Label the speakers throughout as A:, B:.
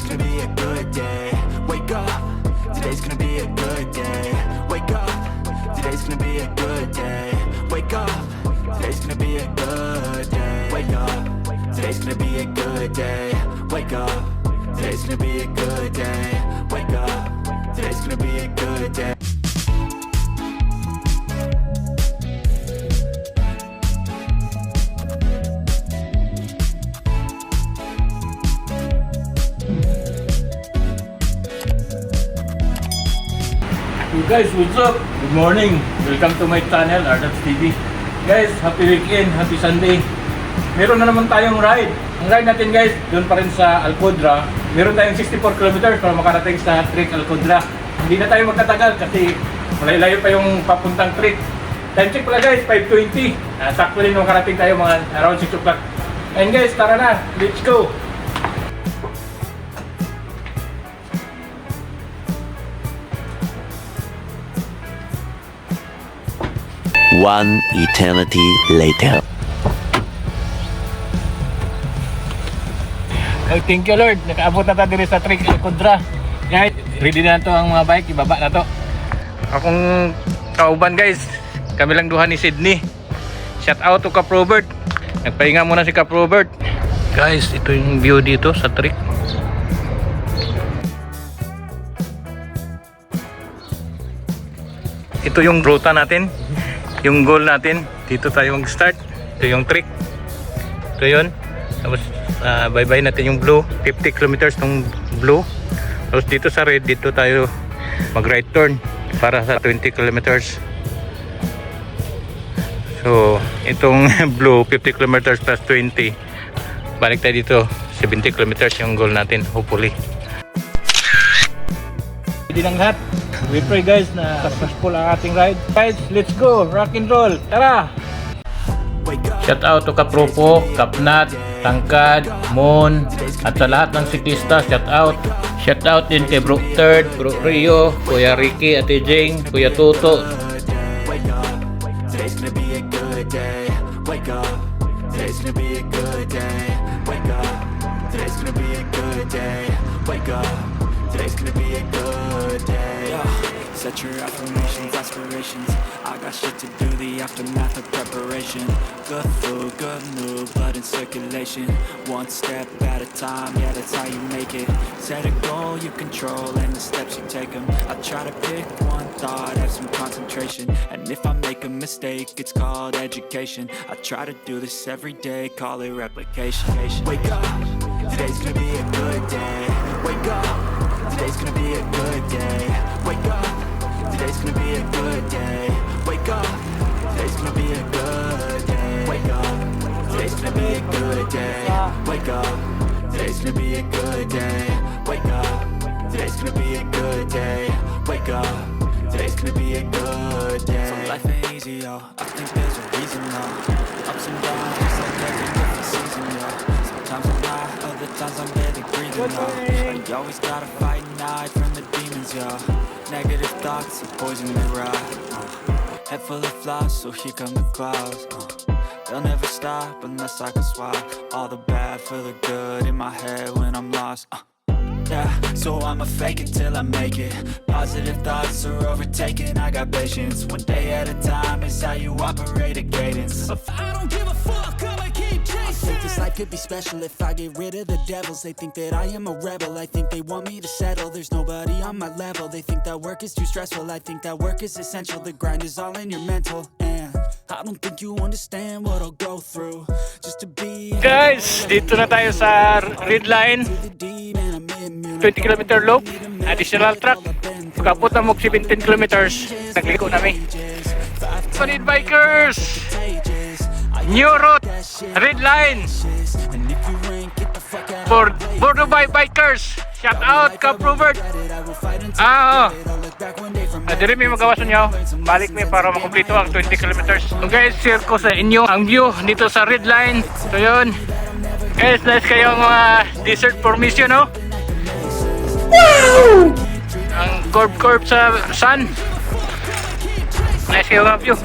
A: gonna be a good day. Wake up, today's gonna be a good day. Wake up, today's gonna be a good day. Wake up, today's gonna be a good day. Wake up, today's gonna be a good day. Wake up, today's gonna be a good day. Wake up, today's gonna be a good day.
B: Guys, what's up? Good morning. Welcome to my channel, Ardats TV. Guys, happy weekend, happy Sunday. Meron na naman tayong ride. Ang ride natin guys, doon pa rin sa Alcodra. Meron tayong 64 kilometers para makarating sa Trek Alcodra. Hindi na tayo magtatagal kasi malayo pa yung papuntang Trek. Time check pala guys, 5:20. Sakto rin makarating tayo mga around 6 o'clock. And guys, tara na, let's go!
C: One eternity later.
B: Oh, thank you Lord, nakaabot na tayo dito sa Trek Alcodra. Guys, ready na to ang mga bike, ibaba na to. Akong kauban guys, kami lang duha ni Sydney. Shout out to Cap Robert. Nagpahinga muna si Cap Robert. Guys, ito yung view dito sa Trek. Ito yung ruta natin. Yung goal natin, dito tayo mag-start. Ito yung Trek. Ito yun. Tapos bye-bye natin yung blue. 50 kilometers ng blue. Tapos dito sa red, dito tayo mag-right turn para sa 20 kilometers. So, itong blue, 50 kilometers plus 20. Balik tayo dito, 70 kilometers yung goal natin, hopefully. Hindi lang lahat. We pray guys na successful ang ating ride. Guys, let's go! Rock and roll! Tara! Shout out to Kapropo, Kapnat, Tangkad, Moon, at sa lahat ng siklista, shout out. Shout out din kay Bro Third, Bro Rio, Kuya Ricky, Ate Jing, Kuya Toto.
A: Wake up, today's gonna be a good day. Wake up, today's gonna be a good day. Wake up, today's gonna be a good day. Wake up, today's gonna be a good day. Set your affirmations, aspirations. I got shit to do, the aftermath of preparation. Good food, good mood, blood in circulation. One step at a time, yeah, that's how you make it. Set a goal you control and the steps you take them. I try to pick one thought, have some concentration. And if I make a mistake, it's called education. I try to do this every day, call it replication. Wake up, today's gonna be a good day. Wake up, today's gonna be a good day. Wake up, today's gonna be a good day. Wake up, today's gonna be a good day. Wake up, today's gonna be a good day. Wake up, today's gonna be a good day. Wake up, today's gonna be a good day. Wake up, today's gonna be a good day. So life ain't easy, yo. I think there's a reason, though. Ups and downs, just like every different season, yo. Sometimes I'm high, other times I'm barely breathing, yo. You always gotta fight and hide from the demons, yo. Negative thoughts are poison the ride. Head full of flies, so here come the clouds. They'll never stop unless I can swap all the bad for the good in my head when I'm lost. Yeah, so I'ma fake it till I make it. Positive thoughts are overtaken, I got patience. One day at a time is how you operate a cadence. I don't give a fuck, I'ma keep chasing. I think this life could be special if I get rid of the devils. They think that I am a rebel, I think they want me to settle. There's nobody on my level, they think that work is too stressful. I think that work is essential, the grind is all in your mental. And I don't think you understand what I'll go through just to be.
B: Guys, dito na tayo sa red line. 20 km loop, additional track. Pagkapot na mo 17 kilometers, nagliko namin. Solid bikers! New route, red line. For Bordeaux bikers, shout out Cap Robert. Diri may magawas nyo. Balik mi para makumpleto ang 20 kilometers. So guys, share ko sa inyo ang view dito sa red line. So yun. Guys, nice kayong mga desert formation, no? Wow! Ang curve sa sun. Nice kayong mga view.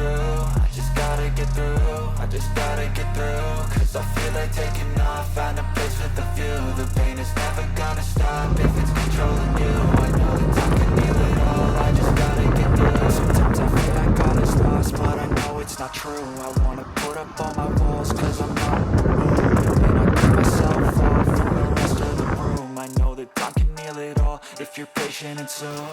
A: through, I just gotta get through, I just gotta get through. Cause I feel like taking off, find a place with a view. The pain is never gonna stop if it's controlling you. I know that time can heal it all, I just gotta get through. Sometimes I feel like all is lost, but I know it's not true. I wanna put up all my walls cause I'm not moved. And I give myself off from the rest of the room. I know that time can heal it all if you're patient and soon.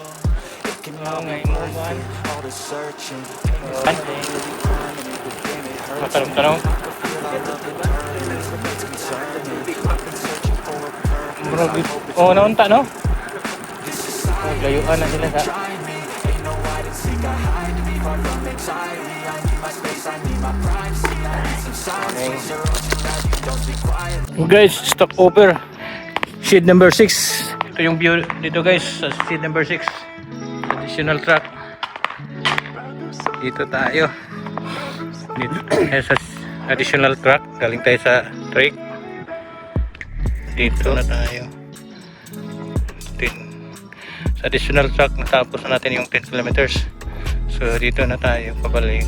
A: It can all be worth it, all the searching. Pain is never really permanent, but damn it hurts.
B: Matanong-tanong.
A: I can feel all of it turning, it's what's concerning me. I've been searching for a purpose.
B: Oo, naunta, no?
A: This society
B: Layuan na sila sa...
A: trying me. Ain't no hide and seek, I hide to be far from anxiety. I need my space, I need my privacy. I need some silence, chase your own life, you don't speak quietly.
B: Guys, stop over. Seed number 6. Ito yung view dito guys, sa seed number 6. Additional track. Dito tayo. Dito sa additional track. Galing tayo sa track. Dito na tayo. Sa additional track, natapos na natin yung 10 kilometers. So dito na tayo pabalik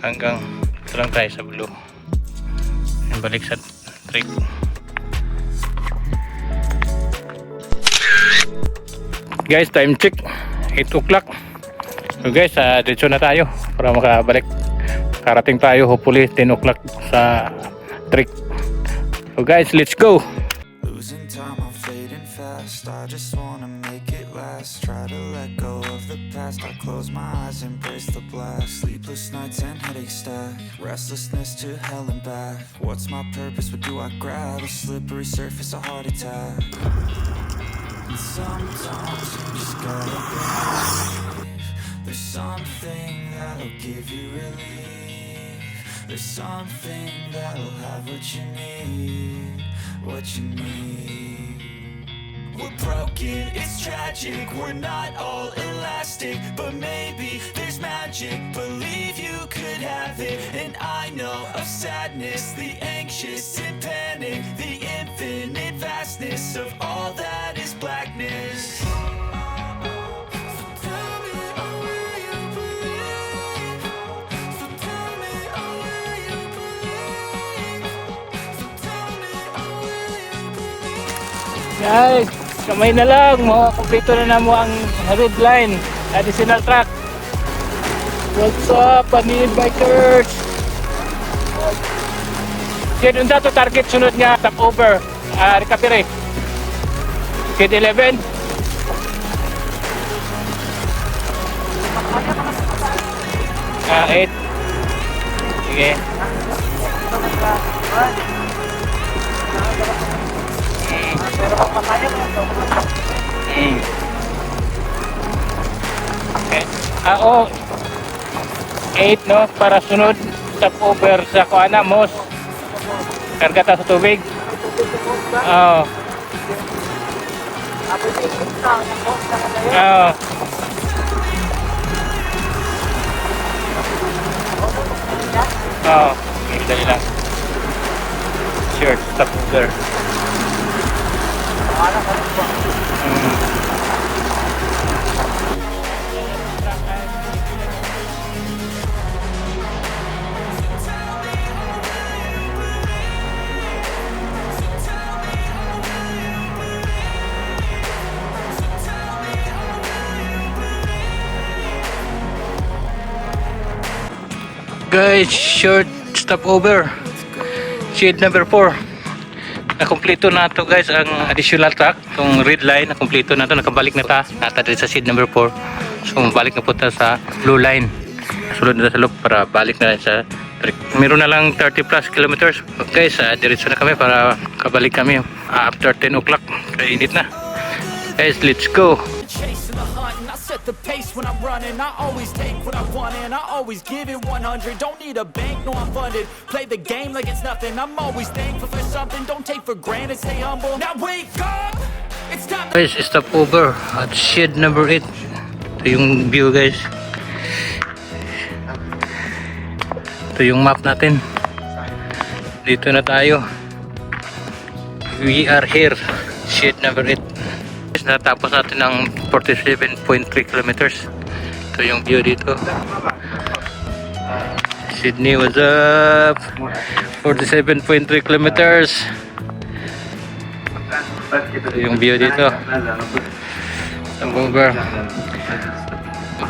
B: hanggang dito lang tayo sa blue. And balik sa track. Guys, time check 8 o'clock. So guys, dito na tayo para makabalik. Karating tayo hopefully 10 o'clock sa trick. So guys, let's go.
A: Losing time, I'm fading fast. I just wanna make it last. Try to let go of the past. I close my eyes, embrace the blast. Sleepless nights and headaches stack. Restlessness to hell and back. What's my purpose? What do I grab? A slippery surface, a heart attack. And sometimes you just gotta believe there's something that'll give you relief. There's something that'll have what you need, what you need. We're broken, it's tragic, we're not all elastic, but maybe there's magic, believe you could have it. And I know of sadness, the anxious and panic, the infinite vastness of all that is blackness. So tell me, oh, will you believe? So tell me, oh, will you believe? So tell me, oh, will you believe?
B: Guys, kamay na lang, kumpleto na mo ang red line, additional track. What's up, Panil Bikers? Okay, dun sa to target sunod nga stop over, recovery. Kid 11. Ah, 8. Sige. Okay. Oo. 8 no para sunod stop over sa kuana mos. Karga ta sa tubig. Oo. Oo. Oo. Dali lang. Sure, stop over. Guys, short stopover. Shade number 4. Nakumpleto na to guys ang additional track. Itong red line, nakumpleto na to. Nakabalik na ta. Nata dito sa shade number 4. So, balik na po ta sa blue line. Sulod na sa loop para balik na sa track. Meron na lang 30 plus kilometers. Okay, diretso na kami para kabalik kami after 10 o'clock. Kaya init na. Guys, let's go.
A: Chasing the hunt and I set the pace when I'm running. I always take what I want and I always give it 100. Don't need a bank, no I'm funded. Play the game like it's nothing. I'm always thankful for something. Don't take for granted, stay humble. Now wake up, it's time to...
B: Guys, stop over at shed number 8. Ito yung view guys. Ito yung map natin. Dito na tayo. We are here. Shed number 8. Natapos natin ng 47.3 kilometers. Ito yung view dito.
D: Sydney, what's up? 47.3 kilometers. Ito yung view dito. Stopover.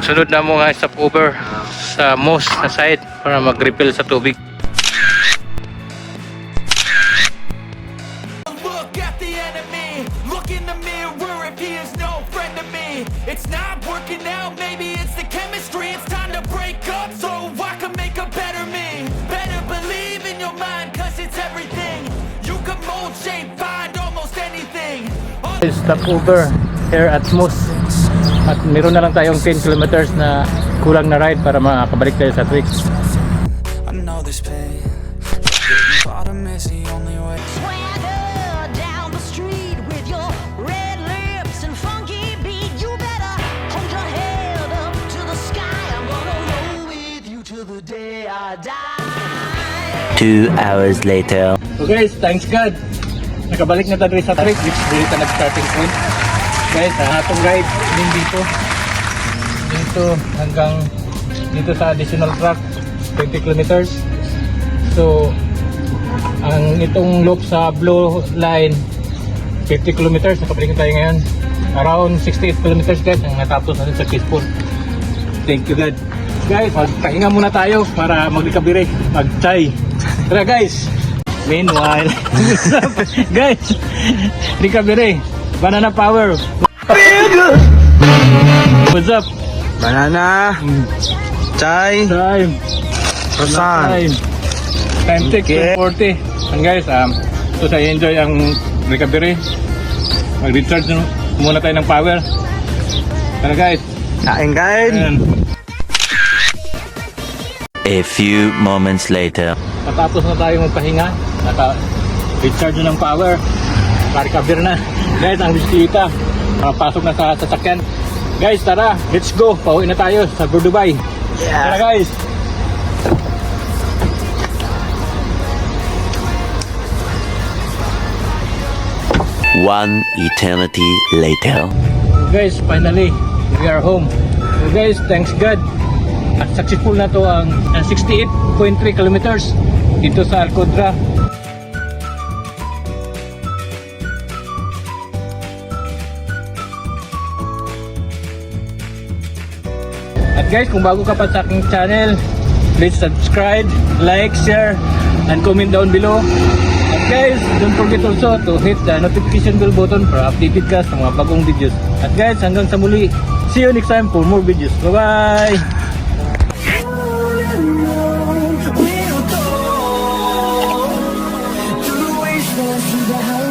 D: Sunod na mo nga stopover sa most na side para mag-refill sa tubig.
A: Look at the enemy. Look in the mirror if he is no friend to me. It's not working out, maybe it's the chemistry. It's time to break up so I can make a better me. Better believe in your mind, cause it's everything. You can mold, shape, find almost anything.
D: Stopover here at Moose. At meron na lang tayong 10 kilometers na kulang na ride para makabalik tayo sa Twix.
A: I know this pain. Bottom is the only way.
E: Swagger down the street with your red lips and funky beat. You better hold your head up to the sky. I'm gonna roll with you till the day I die.
C: 2 hours later.
D: So guys, thanks God. Nakabalik na tayo sa Twix. Dito na nag-starting point. Guys, ang atong ride din dito hanggang dito sa additional track 20 kilometers. So ang itong loop sa blue line 50 kilometers. Nakabalik tayo ngayon around 68 kilometers guys ang natapos natin sa Peaceful. Thank you God. Guys, magpahinga muna tayo para mag-recovery, mag-chai. Tara guys. Meanwhile guys, recovery, banana power. What's up?
F: Banana, chai,
D: Time.
F: croissant.
D: Time check 2:40. And guys, so sa enjoy ang recovery. Mag-recharge muna tayo ng power. Tara guys.
F: Kain kain.
D: Ayan.
C: A few moments later.
D: Matapos na tayo magpahinga. Naka-recharge na ng power. Naka-recover na. Guys, ang bisikleta. Pasok na sa sasakyan. Guys, tara. Let's go. Pauwi na tayo sa Dubai. Tara guys.
C: One eternity later.
D: Guys, finally, we are home. So guys, thanks God. At successful na to ang 68.3 kilometers dito sa Alcodra. At guys, kung bago ka pa sa aking channel, please subscribe, like, share, and comment down below. At guys, don't forget also to hit the notification bell button para updated ka sa mga bagong videos. At guys, hanggang sa muli, see you next time for more videos. Bye-bye!
A: We'll go through the wastelands, through the highways.